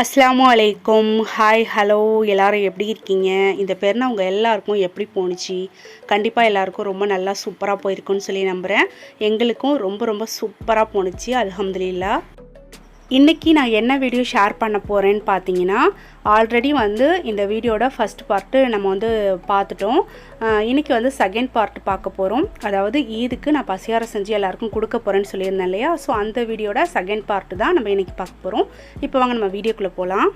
Assalamu Alaikkum Hi Hello எல்லாரும் எப்படி இருக்கீங்க? இந்த பெருநாள் உங்க எல்லாருக்கும் எப்படி போணுச்சு? கண்டிப்பா எல்லாருக்கும் ரொம்ப நல்லா சூப்பரா போயிருக்கும்னு சொல்லி நம்புறேன். எங்களுக்கும் ரொம்ப சூப்பரா போணுச்சு. அல்ஹம்துலில்லாஹ். இன்றைக்கி நான் என்ன வீடியோ ஷேர் பண்ண போகிறேன்னு பார்த்தீங்கன்னா, ஆல்ரெடி வந்து இந்த வீடியோட ஃபஸ்ட் பார்ட்டு நம்ம வந்து பார்த்துட்டோம். இன்றைக்கி வந்து செகண்ட் பார்ட் பார்க்க போகிறோம். அதாவது ஈதுக்கு நான் பசியாரம் செஞ்சு எல்லாருக்கும் கொடுக்க போகிறேன்னு சொல்லியிருந்தேன் இல்லையா? ஸோ அந்த வீடியோட செகண்ட் பார்ட்டு தான் நம்ம இன்றைக்கி பார்க்க போகிறோம். இப்போ வாங்க நம்ம வீடியோக்குள்ளே போகலாம்.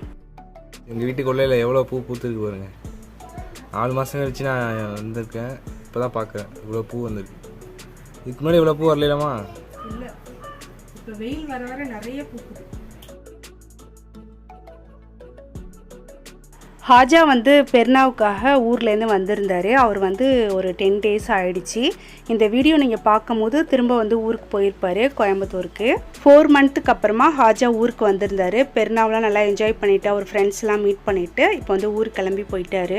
எங்கள் வீட்டுக்குள்ளே எவ்வளோ பூ பூத்துருக்கு பாருங்க. 4 மாதம் கழிச்சு நான் வந்திருக்கேன். இப்போ தான் பார்க்குறேன் இவ்வளோ பூ வந்திருக்கு. இதுக்கு முன்னாடி இவ்வளோ பூ வரலாமா? இல்லை, இப்போ வெயில் வர நிறைய பூக்குது. ஹாஜா வந்து பெருநாவுக்காக ஊர்லேருந்து வந்திருந்தார். அவர் வந்து ஒரு 10 days ஆகிடுச்சு. இந்த வீடியோ நீங்கள் பார்க்கும்போது திரும்ப வந்து ஊருக்கு போயிருப்பார், கோயம்புத்தூருக்கு. 4 months அப்புறமா ஹாஜா ஊருக்கு வந்திருந்தார். பெருநாவெலாம் நல்லா என்ஜாய் பண்ணிவிட்டு அவர் ஃப்ரெண்ட்ஸ்லாம் மீட் பண்ணிவிட்டு இப்போ வந்து ஊருக்கு கிளம்பி போயிட்டார்.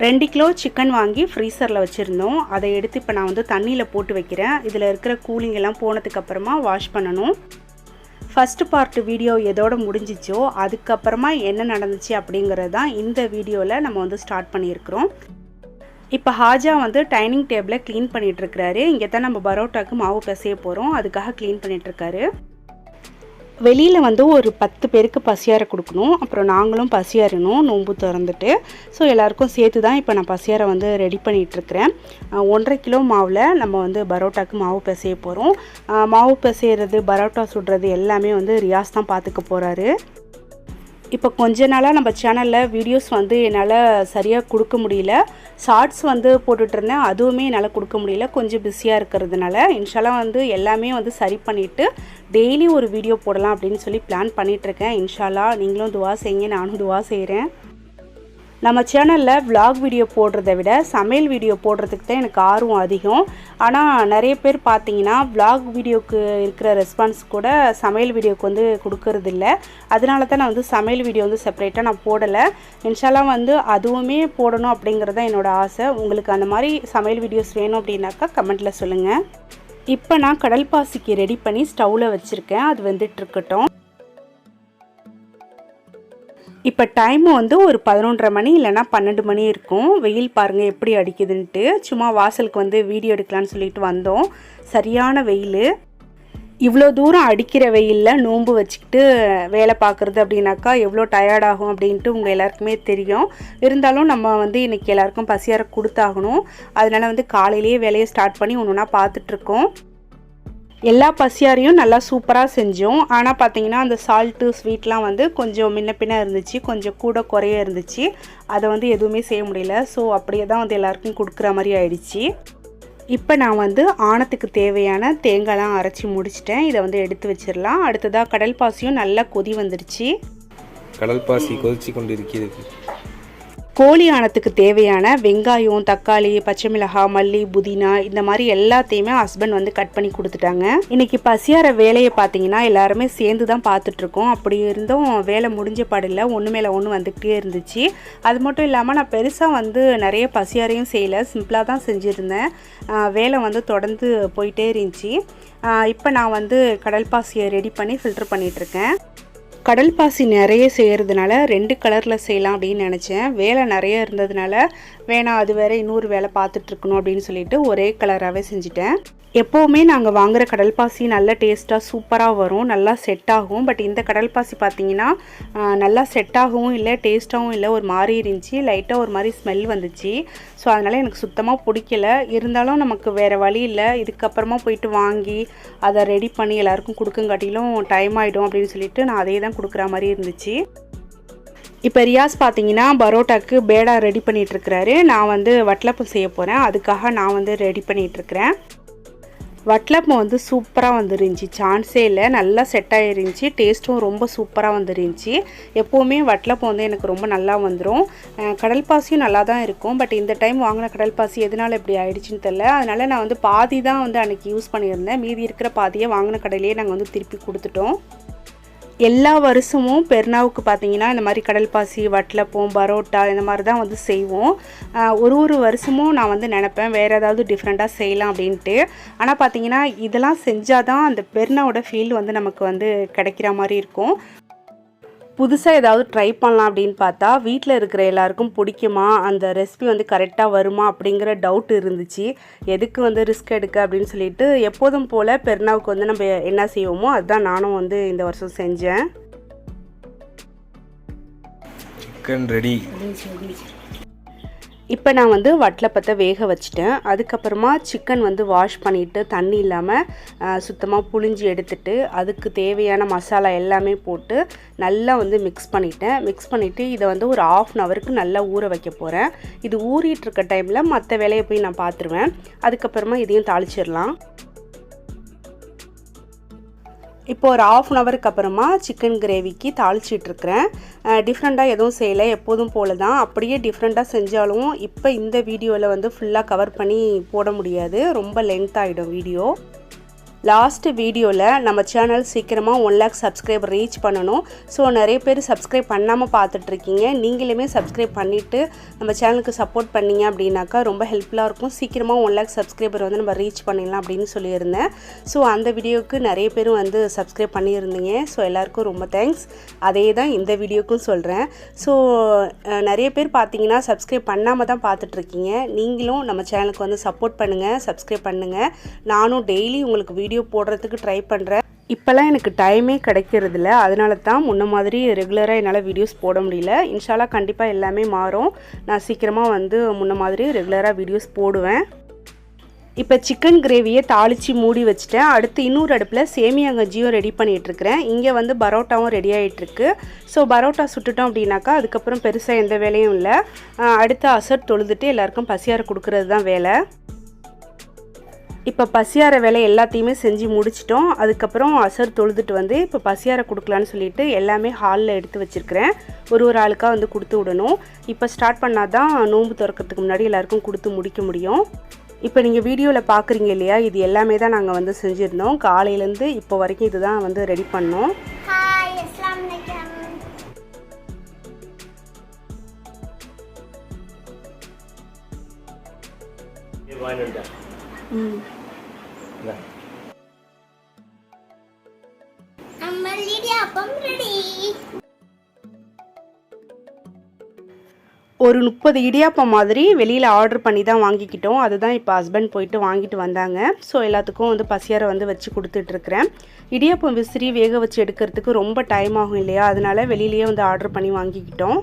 2 கிலோ சிக்கன் வாங்கி ஃப்ரீசரில் வச்சுருந்தோம். அதை எடுத்து இப்போ நான் வந்து தண்ணியில் போட்டு வைக்கிறேன். இதில் இருக்கிற கூலிங் எல்லாம் போனதுக்கப்புறமா வாஷ் பண்ணணும். ஃபஸ்ட்டு பார்ட் வீடியோ எதோட முடிஞ்சிச்சோ அதுக்கப்புறமா என்ன நடந்துச்சு அப்படிங்கிறது தான் இந்த வீடியோவில் நம்ம வந்து ஸ்டார்ட் பண்ணியிருக்கிறோம். இப்போ ஹாஜா வந்து டைனிங் டேபிளை க்ளீன் பண்ணிகிட்ருக்கிறாரு. இங்கே தான் நம்ம பரோட்டாவுக்கு மாவு பிசைய போகிறோம், அதுக்காக க்ளீன் பண்ணிகிட்ருக்காரு. வெளியில் வந்து ஒரு 10 பேருக்கு பசியார கொடுக்கணும். அப்புறம் நாங்களும் பசியாரணும் நோன்பு திறந்துட்டு. ஸோ எல்லாேருக்கும் சேர்த்து தான் இப்போ நான் பசியாரை வந்து ரெடி பண்ணிகிட்ருக்கிறேன். 1.5 கிலோ மாவில் நம்ம வந்து பரோட்டாவுக்கு மாவு பிசைய போகிறோம். மாவு பிசைகிறது, பரோட்டா சுடுறது எல்லாமே வந்து ரியாஸ் தான் பார்த்துக்க போகிறாரு. இப்போ கொஞ்ச நாளாக நம்ம சேனலில் வீடியோஸ் வந்து என்னால் சரியாக கொடுக்க முடியல. ஷார்ட்ஸ் வந்து போட்டுட்ருந்தேன், அதுவுமே என்னால் கொடுக்க முடியல, கொஞ்சம் பிஸியாக இருக்கிறதுனால. இன்ஷால்லாம் வந்து எல்லாமே வந்து சரி பண்ணிவிட்டு டெய்லி ஒரு வீடியோ போடலாம் அப்படின்னு சொல்லி பிளான் பண்ணிகிட்ருக்கேன். இன்ஷால்லா நீங்களும் துவா செய்யுங்க, நானும் துவா செய்கிறேன். நம்ம சேனலில் விலாக் வீடியோ போடுறத விட சமையல் வீடியோ போடுறதுக்கு தான் எனக்கு ஆர்வம் அதிகம். ஆனால் நிறைய பேர் பார்த்தீங்கன்னா விலாக் வீடியோவுக்கு இருக்கிற ரெஸ்பான்ஸ் கூட சமையல் வீடியோவுக்கு வந்து கொடுக்கறதில்ல. அதனால தான் நான் வந்து சமையல் வீடியோ வந்து செப்பரேட்டாக நான் போடலை. இன்ஷால்லாம் வந்து அதுவுமே போடணும் அப்படிங்கிறது தான் என்னோடய ஆசை. உங்களுக்கு அந்த மாதிரி சமையல் வீடியோஸ் வேணும் அப்படின்னாக்கா கமெண்ட்டில் சொல்லுங்கள். இப்போ நான் கடல் பாசிக்கு ரெடி பண்ணி ஸ்டவ்வில் வச்சுருக்கேன், அது வந்துட்டுருக்கட்டும். இப்போ டைமு வந்து ஒரு 11:30 மணி இல்லைனா 12 மணி இருக்கும். வெயில் பாருங்கள் எப்படி அடிக்குதுன்ட்டு. சும்மா வாசலுக்கு வந்து வீடியோ எடுக்கலான்னு சொல்லிட்டு வந்தோம். சரியான வெயில். இவ்வளோ தூரம் அடிக்கிற வெயிலில் நோன்பு வச்சுக்கிட்டு வேலை பார்க்குறது அப்படின்னாக்கா எவ்வளோ டயர்டாகும் அப்படின்ட்டு உங்கள் எல்லாருக்குமே தெரியும். இருந்தாலும் நம்ம வந்து இன்றைக்கி எல்லாருக்கும் பசியார கொடுத்தாகணும். அதனால் வந்து காலையிலேயே வேலையை ஸ்டார்ட் பண்ணி ஒன்று ஒன்றா பார்த்துட்ருக்கோம். எல்லா பசியாரையும் நல்லா சூப்பராக செஞ்சோம். ஆனால் பார்த்தீங்கன்னா அந்த சால்ட்டு ஸ்வீட்லாம் வந்து கொஞ்சம் முன்ன பின்ன இருந்துச்சு, கொஞ்சம் கூட குறைய இருந்துச்சு. அதை வந்து எதுவுமே செய்ய முடியல. ஸோ அப்படியே தான் வந்து எல்லாருக்கும் கொடுக்குற மாதிரி ஆயிடுச்சு. இப்போ நான் வந்து ஆணத்துக்கு தேவையான தேங்காய்லாம் அரைச்சி முடிச்சிட்டேன். இதை வந்து எடுத்து வச்சிடலாம். அடுத்ததாக கடல் பாசியும் நல்லா கொதி வந்துடுச்சு. கடல் பாசி கொதிச்சு கொண்டு இருக்கிறது. கோழி ஆணத்துக்கு தேவையான வெங்காயம், தக்காளி, பச்சை மிளகாய், மல்லி, புதினா இந்த மாதிரி எல்லாத்தையுமே ஹஸ்பண்ட் வந்து கட் பண்ணி கொடுத்துட்டாங்க. இன்றைக்கி பசியார வேலையை பார்த்தீங்கன்னா எல்லாருமே சேர்ந்து தான் பார்த்துட்ருக்கோம். அப்படி இருந்தும் வேலை முடிஞ்ச பாடில்லை, ஒன்று மேலே ஒன்று வந்துக்கிட்டே இருந்துச்சு. அது மட்டும் இல்லாமல் நான் பெருசாக வந்து நிறைய பசியாரையும் செய்யலை, சிம்பிளாக தான் செஞ்சுருந்தேன். வேலை வந்து தொடர்ந்து போயிட்டே இருந்துச்சு. இப்போ நான் வந்து கடல் பாசியை ரெடி பண்ணி ஃபில்டர் பண்ணிகிட்ருக்கேன். கடல் பாசி நிறைய செய்கிறதுனால 2 கலரில் செய்யலாம் அப்படின்னு நினச்சேன். வேலை நிறைய இருந்ததுனால வேணாம், அது வேறு இன்னொரு வேலை பார்த்துட்ருக்கணும் அப்படின்னு சொல்லிட்டு ஒரே கலராகவே செஞ்சுட்டேன். எப்போவுமே நாங்கள் வாங்குகிற கடல் பாசி நல்ல டேஸ்ட்டாக சூப்பராக வரும், நல்லா செட் ஆகும். பட் இந்த கடல் பாசி பார்த்திங்கன்னா நல்லா செட் ஆகவும் இல்லை, டேஸ்ட்டாகவும் இல்லை, ஒரு மாதிரி இருந்துச்சு. லைட்டாக ஒரு மாதிரி ஸ்மெல் வந்துச்சு. ஸோ அதனால் எனக்கு சுத்தமாக பிடிக்கல. இருந்தாலும் நமக்கு வேறு வழி இல்லை, இதுக்கப்புறமா போயிட்டு வாங்கி அதை ரெடி பண்ணி எல்லாருக்கும் கொடுக்கங்காட்டிலும் டைம் ஆகிடும் அப்படின்னு சொல்லிட்டு நான் அதே தான் கொடுக்குற மாதிரி இருந்துச்சு. இப்போ ரியாஸ் பார்த்தீங்கன்னா பரோட்டாக்கு பேடா ரெடி பண்ணிகிட்ருக்கிறாரு. நான் வந்து வட்டலப்பம் செய்ய போகிறேன், அதுக்காக நான் வந்து ரெடி பண்ணிகிட்ருக்கிறேன். வட்டலப்பம் வந்து சூப்பராக வந்துருந்துச்சி, சான்ஸே இல்லை, நல்லா செட் ஆகிருந்துச்சி. டேஸ்ட்டும் ரொம்ப சூப்பராக வந்துருந்துச்சி. எப்போவுமே வட்டலப்பம் வந்து எனக்கு ரொம்ப நல்லா வந்துடும். கடல் பாசியும் நல்லா தான் இருக்கும். பட் இந்த டைம் வாங்கின கடல் பாசி எதனால் இப்படி ஆயிடுச்சுன்னு தெரில. அதனால் நான் வந்து பாதி தான் வந்து அன்றைக்கி யூஸ் பண்ணியிருந்தேன். மீதி இருக்கிற பாதியை வாங்கின கடையிலேயே நாங்கள் வந்து திருப்பி கொடுத்துட்டோம். எல்லா வருஷமும் பெருநாவுக்கு பார்த்தீங்கன்னா இந்த மாதிரி கடல் பாசி, வட்டலப்பம், பரோட்டா இந்த மாதிரி தான் வந்து செய்வோம். ஒரு வருஷமும் நான் வந்து நினப்பேன் வேறு ஏதாவது டிஃப்ரெண்ட்டாக செய்யலாம் அப்படின்ட்டு. ஆனால் பார்த்தீங்கன்னா இதெல்லாம் செஞ்சால் தான் அந்த பெருநாவோட ஃபீல் வந்து நமக்கு வந்து கிடைக்கிற மாதிரி இருக்கும். புதுசாக ஏதாவது ட்ரை பண்ணலாம் அப்படின்னு பார்த்தா வீட்டில் இருக்கிற எல்லாருக்கும் பிடிக்குமா, அந்த ரெசிபி வந்து கரெக்டாக வருமா அப்படிங்கிற டவுட் இருந்துச்சு. எதுக்கு வந்து ரிஸ்க் எடுக்க அப்படின்னு சொல்லிட்டு எப்போதும் போல் பெருநாவுக்கு வந்து நம்ம என்ன செய்வோமோ அதுதான் நானும் வந்து இந்த வருஷம் செஞ்சேன். Chicken ready. இப்போ நான் வந்து வட்டலப்பத்தை வேக வச்சுட்டேன். அதுக்கப்புறமா சிக்கன் வந்து வாஷ் பண்ணிவிட்டு தண்ணி இல்லாமல் சுத்தமாக புழிஞ்சி எடுத்துட்டு அதுக்கு தேவையான மசாலா எல்லாமே போட்டு நல்லா வந்து மிக்ஸ் பண்ணிவிட்டு இதை வந்து ஒரு 1/2 ஹவருக்கு நல்லா ஊற வைக்க போகிறேன். இது ஊறிட்டு இருக்க டைமில் மற்ற வேலையை போய் நான் பார்த்துருவேன். அதுக்கப்புறமா இதையும் தாளிச்சிடலாம். இப்போ ஒரு 1/2 ஹவருக்கு அப்புறமா சிக்கன் கிரேவிக்கு தாளிச்சிட்ருக்கிறேன். டிஃப்ரெண்ட்டாக எதுவும் செய்யலை, எப்போதும் போல தான். அப்படியே டிஃப்ரெண்ட்டாக செஞ்சாலும் இப்போ இந்த வீடியோவில் வந்து ஃபுல்லாக கவர் பண்ணி போட முடியாது, ரொம்ப லென்த் ஆகிடும் வீடியோ. லாஸ்ட் வீடியோவில் நம்ம சேனல் சீக்கிரமாக 1 lakh சப்ஸ்கிரைபர் ரீச் பண்ணணும். ஸோ நிறைய பேர் சப்ஸ்கிரைப் பண்ணாமல் பார்த்துட்ருக்கீங்க. நீங்களுமே சப்ஸ்கிரைப் பண்ணிவிட்டு நம்ம சேனலுக்கு சப்போர்ட் பண்ணிங்க அப்படின்னாக்கா ரொம்ப ஹெல்ப்ஃபுல்லாக இருக்கும். சீக்கிரமாக 1 lakh சப்ஸ்கிரைபர் வந்து நம்ம ரீச் பண்ணிடலாம் அப்படின்னு சொல்லியிருந்தேன். ஸோ அந்த வீடியோவுக்கு நிறைய பேர் வந்து சப்ஸ்கிரைப் பண்ணியிருந்தீங்க. ஸோ எல்லாருக்கும் ரொம்ப தேங்க்ஸ். அதே தான் இந்த வீடியோக்கும் சொல்கிறேன். ஸோ நிறைய பேர் பார்த்தீங்கன்னா சப்ஸ்கிரைப் பண்ணாமல் தான் பார்த்துட்ருக்கீங்க. நீங்களும் நம்ம சேனலுக்கு வந்து சப்போர்ட் பண்ணுங்கள், சப்ஸ்கிரைப் பண்ணுங்கள். நானும் டெய்லி உங்களுக்கு வீடியோ போடுறதுக்கு ட்ரை பண்ணுறேன். இப்போல்லாம் எனக்கு டைமே கிடைக்கிறதில்ல, அதனால தான் முன்ன மாதிரி ரெகுலராக என்னால் வீடியோஸ் போட முடியல. இன்ஷால்லா கண்டிப்பாக எல்லாமே மாறும். நான் சீக்கிரமாக வந்து முன்ன மாதிரி ரெகுலராக வீடியோஸ் போடுவேன். இப்போ சிக்கன் கிரேவியை தாளித்து மூடி வச்சுட்டேன். அடுத்து இன்னொரு அடுப்பில் சேமியா கஞ்சியும் ரெடி பண்ணிகிட்ருக்கிறேன். இங்கே வந்து பரோட்டாவும் ரெடி ஆகிட்டுருக்கு. ஸோ பரோட்டா சுட்டுட்டோம் அப்படின்னாக்கா அதுக்கப்புறம் பெருசாக எந்த வேலையும் இல்லை. அடுத்து அசர் தொழுதுட்டு எல்லாருக்கும் பசியார கொடுக்கறது தான் வேலை. இப்போ பசியார வேலை எல்லாத்தையுமே செஞ்சு முடிச்சிட்டோம். அதுக்கப்புறம் அசர் தொழுதுட்டு வந்து இப்போ பசியார கொடுக்கலான்னு சொல்லிட்டு எல்லாமே ஹாலில் எடுத்து வச்சுருக்கிறேன். ஒரு ஆளுக்காக வந்து கொடுத்து விடணும். இப்போ ஸ்டார்ட் பண்ணால் தான் நோன்பு திறக்கிறதுக்கு முன்னாடி எல்லாருக்கும் கொடுத்து முடிக்க முடியும். இப்போ நீங்கள் வீடியோவில் பார்க்குறீங்க இல்லையா, இது எல்லாமே தான் நாங்கள் வந்து செஞ்சுருந்தோம். காலையிலேருந்து இப்போ வரைக்கும் இது தான் வந்து ரெடி பண்ணோம். ஒரு 30 இடியாப்பம் மாதிரி வெளியில் ஆர்டர் பண்ணி தான் வாங்கிக்கிட்டோம். அதுதான் இப்போ ஹஸ்பண்ட் போயிட்டு வாங்கிட்டு வந்தாங்க. ஸோ எல்லாத்துக்கும் வந்து பசியாரை வந்து வச்சு கொடுத்துட்ருக்குறேன். இடியாப்பம் விசிறி வேக வச்சு எடுக்கிறதுக்கு ரொம்ப டைம் ஆகும் இல்லையா, அதனால வெளியிலேயே வந்து ஆர்டர் பண்ணி வாங்கிக்கிட்டோம்.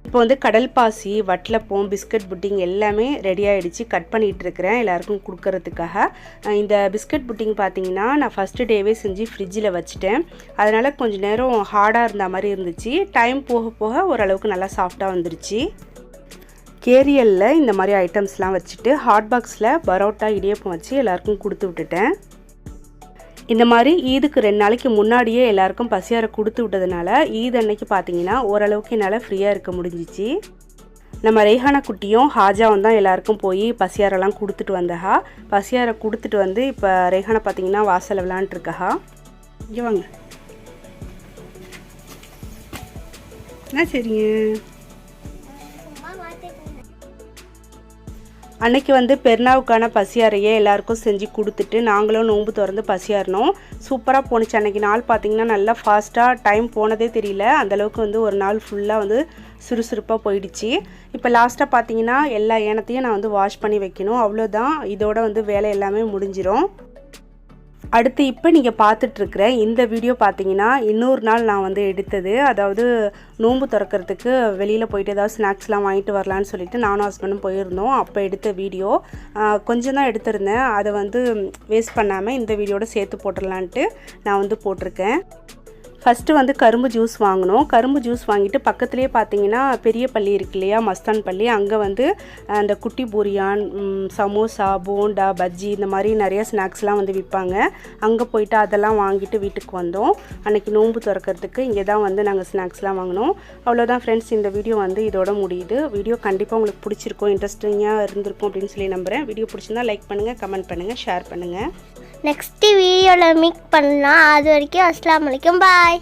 இப்போ வந்து கடல் பாசி, வட்டலப்பம், பிஸ்கட் புட்டிங் எல்லாமே ரெடி ஆகிடுச்சு. கட் பண்ணிகிட்ருக்கிறேன் எல்லாருக்கும் கொடுக்கறதுக்காக. இந்த பிஸ்கட் புட்டிங் பார்த்தீங்கன்னா நான் ஃபஸ்ட்டு டேவே செஞ்சு ஃப்ரிட்ஜில் வச்சுட்டேன். அதனால் கொஞ்சம் நேரம் ஹார்டாக இருந்த மாதிரி இருந்துச்சு. டைம் போக போக ஓரளவுக்கு நல்லா சாஃப்டாக வந்துருச்சு. கேரியலில் இந்த மாதிரி ஐட்டம்ஸ்லாம் வச்சுட்டு ஹாட் பாக்ஸில் பரோட்டா இடியப்பம் வச்சு எல்லாருக்கும் கொடுத்து விட்டுட்டேன். இந்த மாதிரி ஈதுக்கு 2 நாளைக்கு முன்னாடியே எல்லாருக்கும் பசியார கொடுத்து விட்டதுனால ஈத் அன்னைக்கு பார்த்தீங்கன்னா ஓரளவுக்கு என்னால் ஃப்ரீயாக இருக்க முடிஞ்சிச்சு. நம்ம ரெய்ஹானா குட்டியும் ஹாஜாவும் தான் எல்லாருக்கும் போய் பசியாரெல்லாம் கொடுத்துட்டு வந்தஹா. பசியாரை கொடுத்துட்டு வந்து இப்போ ரெய்ஹானா பார்த்தீங்கன்னா வாசலில் விளாண்டுருக்கஹா. இங்கே வாங்க. என்ன சரிங்க. அன்னைக்கு வந்து பெருநாவுக்கான பசியாரையே எல்லாருக்கும் செஞ்சு கொடுத்துட்டு நாங்களும் நோன்பு திறந்து பசியாரினோம். சூப்பராக போணுச்சு. அன்றைக்கி நாள் பார்த்திங்கன்னா நல்லா ஃபாஸ்ட்டாக டைம் போனதே தெரியல. அந்தளவுக்கு வந்து ஒரு நாள் ஃபுல்லாக வந்து சுறுசுறுப்பாக போயிடுச்சு. இப்போ லாஸ்ட்டாக பார்த்தீங்கன்னா எல்லா ஏனத்தையும் நான் வந்து வாஷ் பண்ணி வைக்கணும். அவ்வளோதான், இதோட வந்து வேலை எல்லாமே முடிஞ்சிடும். அடுத்து இப்போ நீங்கள் பார்த்துட்ருக்குற இந்த வீடியோ பார்த்தீங்கன்னா இன்னொரு நாள் நான் வந்து எடுத்தது. அதாவது நோன்பு திறக்கிறதுக்கு வெளியில் போயிட்டு ஏதாவது ஸ்நாக்ஸ்லாம் வாங்கிட்டு வரலான்னு சொல்லிட்டு நானும் ஹஸ்பண்டும் போயிருந்தோம். அப்போ எடுத்த வீடியோ கொஞ்சம் தான் எடுத்திருந்தேன். அதை வந்து வேஸ்ட் பண்ணாமல் இந்த வீடியோட சேர்த்து போட்டுடலான்ட்டு நான் வந்து போட்டிருக்கேன். ஃபஸ்ட்டு வந்து கரும்பு ஜூஸ் வாங்கினோம். கரும்பு ஜூஸ் வாங்கிட்டு பக்கத்துலேயே பார்த்தீங்கன்னா பெரிய பள்ளி இருக்கு இல்லையா, மஸ்தான் பள்ளி, அங்கே வந்து அந்த குட்டி பூரியான், சமோசா, போண்டா, பஜ்ஜி இந்த மாதிரி நிறைய ஸ்நாக்ஸ்லாம் வந்து விற்பாங்க. அங்கே போயிட்டு அதெல்லாம் வாங்கிட்டு வீட்டுக்கு வந்தோம். அன்றைக்கி நோன்பு திறக்கிறதுக்கு இங்கே தான் வந்து நாங்கள் ஸ்நாக்ஸ்லாம் வாங்கினோம். அவ்வளோதான் ஃப்ரெண்ட்ஸ், இந்த வீடியோ வந்து இதோட முடியுது. வீடியோ கண்டிப்பாக உங்களுக்கு பிடிச்சிருக்கும், இன்ட்ரெஸ்டிங்காக இருந்திருக்கும் அப்படின்னு சொல்லி நம்புகிறேன். வீடியோ பிடிச்சிருந்தா லைக் பண்ணுங்கள், கமெண்ட் பண்ணுங்கள், ஷேர் பண்ணுங்கள். நெக்ஸ்ட் வீடியோவில் மீட் பண்ணலாம். அது வரைக்கும் அஸ்ஸலாமு அலைக்கும், பாய்.